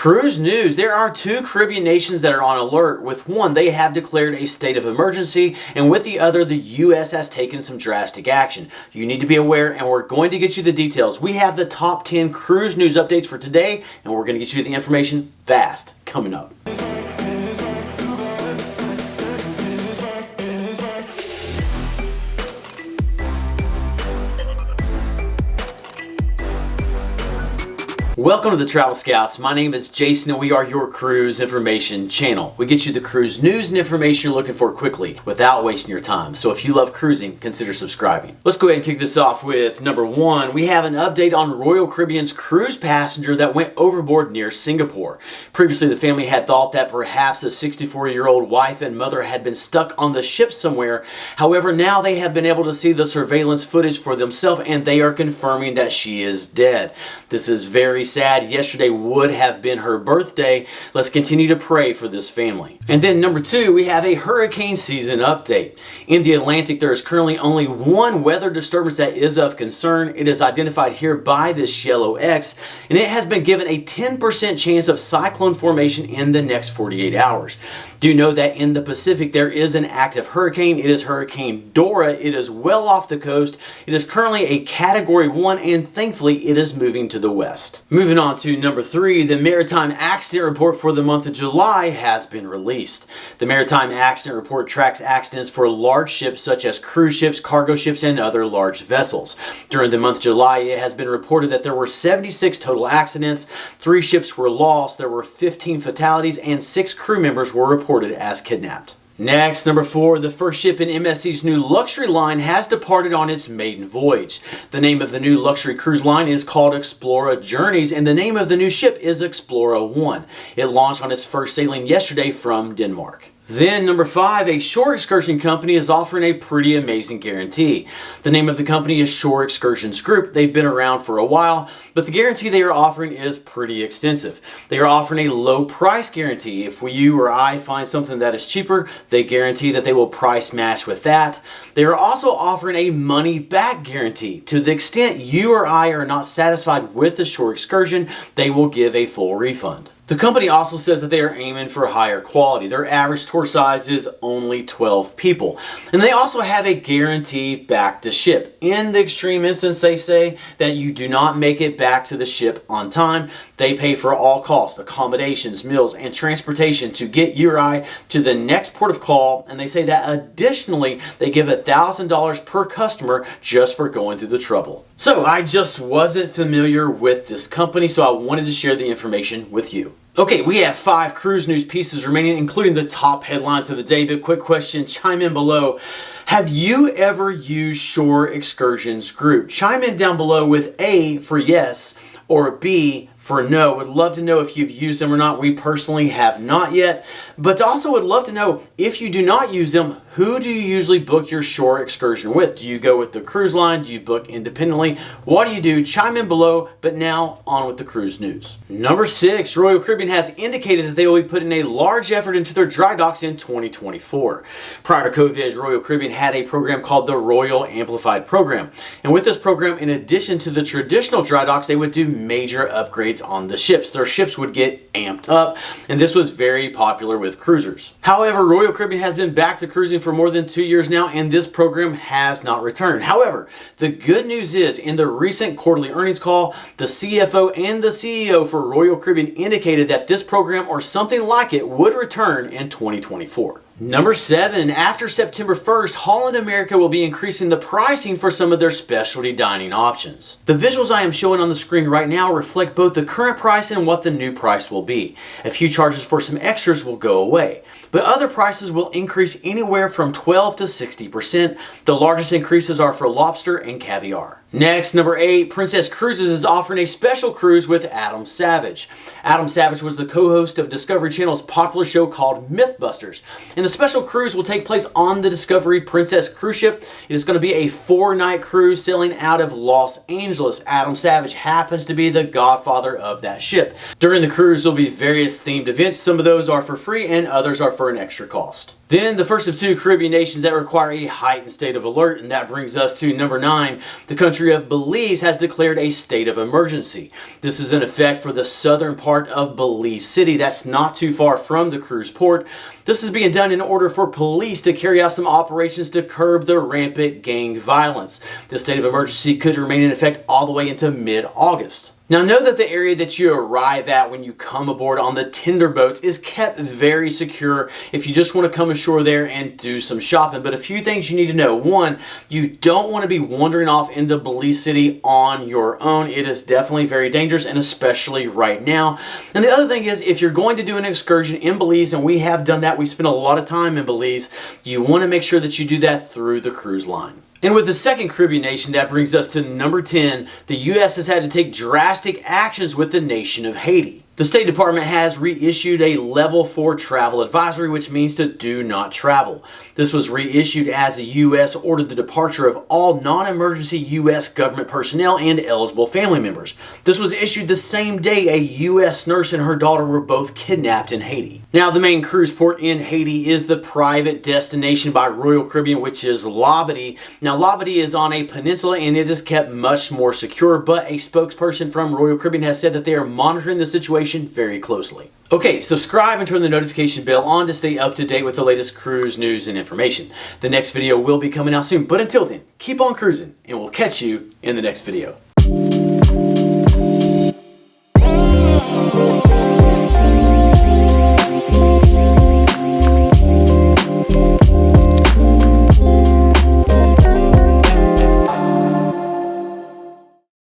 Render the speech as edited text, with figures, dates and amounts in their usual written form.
Cruise news. There are two Caribbean nations that are on alert. With one, they have declared a state of emergency, and with the other, the U.S. has taken some drastic action. You need to be aware, and we're going to get you the details. We have the top 10 cruise news updates for today, and we're going to get you the information fast coming up. Welcome to the Travel Scouts. My name is Jason and we are your cruise information channel. We get you the cruise news and information you're looking for quickly without wasting your time. So if you love cruising, consider subscribing. Let's go ahead and kick this off with number one. We have an update on Royal Caribbean's cruise passenger that went overboard near Singapore. Previously, the family had thought that perhaps a 64-year-old wife and mother had been stuck on the ship somewhere. However, now they have been able to see the surveillance footage for themselves and they are confirming that she is dead. This is very sad. Yesterday would have been her birthday. Let's continue to pray for this family. And then number two, we have a hurricane season update. In the Atlantic, there is currently only one weather disturbance that is of concern. It is identified here by this yellow X, and it has been given a 10% chance of cyclone formation in the next 48 hours. Do know that in the Pacific, there is an active hurricane. It is Hurricane Dora. It is well off the coast. It is currently a Category 1, and thankfully, it is moving to the west. Moving on to number three, the Maritime Accident Report for the month of July has been released. The Maritime Accident Report tracks accidents for large ships such as cruise ships, cargo ships, and other large vessels. During the month of July, it has been reported that there were 76 total accidents, 3 ships were lost, there were 15 fatalities, and 6 crew members were reported as kidnapped. Next, number four, the first ship in MSC's new luxury line has departed on its maiden voyage. The name of the new luxury cruise line is called Explora Journeys, and the name of the new ship is Explora 1. It launched on its first sailing yesterday from Denmark. Then number five, a shore excursion company is offering a pretty amazing guarantee. The name of the company is Shore Excursions Group. They've been around for a while, but the guarantee they are offering is pretty extensive. They are offering a low price guarantee. If you or I find something that is cheaper, they guarantee that they will price match with that. They are also offering a money back guarantee. To the extent you or I are not satisfied with the shore excursion, they will give a full refund. The company also says that they are aiming for higher quality. Their average tour size is only 12 people. And they also have a guarantee back to ship. In the extreme instance, they say that you do not make it back to the ship on time. They pay for all costs, accommodations, meals, and transportation to get you or I to the next port of call. And they say that additionally, they give $1,000 per customer just for going through the trouble. So I just wasn't familiar with this company, so I wanted to share the information with you. Okay, we have 5 cruise news pieces remaining, including the top headlines of the day. But quick question, chime in below. Have you ever used Shore Excursions Group? Chime in down below with A for yes or B for no. Would love to know if you've used them or not. We personally have not yet, but also would love to know if you do not use them, who do you usually book your shore excursion with? Do you go with the cruise line? Do you book independently? What do you do? Chime in below, but now on with the cruise news. Number 6, Royal Caribbean has indicated that they will be putting a large effort into their dry docks in 2024. Prior to COVID, Royal Caribbean had a program called the Royal Amplified Program. And with this program, in addition to the traditional dry docks, they would do major upgrades on the ships. Their ships would get amped up, and this was very popular with cruisers. However, Royal Caribbean has been back to cruising for more than 2 years now, and this program has not returned. However, the good news is, in the recent quarterly earnings call, the CFO and the CEO for Royal Caribbean indicated that this program or something like it would return in 2024. Number 7, after September 1st, Holland America will be increasing the pricing for some of their specialty dining options. The visuals I am showing on the screen right now reflect both the current price and what the new price will be. A few charges for some extras will go away, but other prices will increase anywhere from 12 to 60%. The largest increases are for lobster and caviar. Next, number 8, Princess Cruises is offering a special cruise with Adam Savage. Adam Savage was the co-host of Discovery Channel's popular show called Mythbusters. And the special cruise will take place on the Discovery Princess cruise ship. It is going to be a 4-night cruise sailing out of Los Angeles. Adam Savage happens to be the godfather of that ship. During the cruise, there will be various themed events. Some of those are for free and others are for an extra cost. Then the first of two Caribbean nations that require a heightened state of alert, and that brings us to number 9. The country of Belize has declared a state of emergency. This is in effect for the southern part of Belize City. That's not too far from the cruise port. This is being done in order for police to carry out some operations to curb the rampant gang violence. The state of emergency could remain in effect all the way into mid-August. Now know that the area that you arrive at when you come aboard on the tender boats is kept very secure if you just want to come ashore there and do some shopping. But a few things you need to know. One, you don't want to be wandering off into Belize City on your own. It is definitely very dangerous, and especially right now. And the other thing is, if you're going to do an excursion in Belize, and we have done that, we spent a lot of time in Belize, you want to make sure that you do that through the cruise line. And with the second Caribbean nation, that brings us to number 10. The U.S. has had to take drastic actions with the nation of Haiti. The State Department has reissued a level 4 travel advisory, which means to do not travel. This was reissued as the U.S. ordered the departure of all non-emergency U.S. government personnel and eligible family members. This was issued the same day a U.S. nurse and her daughter were both kidnapped in Haiti. Now, the main cruise port in Haiti is the private destination by Royal Caribbean, which is Labadee. Now, Labadee is on a peninsula and it is kept much more secure, but a spokesperson from Royal Caribbean has said that they are monitoring the situation very closely. Okay, subscribe and turn the notification bell on to stay up to date with the latest cruise news and information. The next video will be coming out soon, but until then, keep on cruising and we'll catch you in the next video.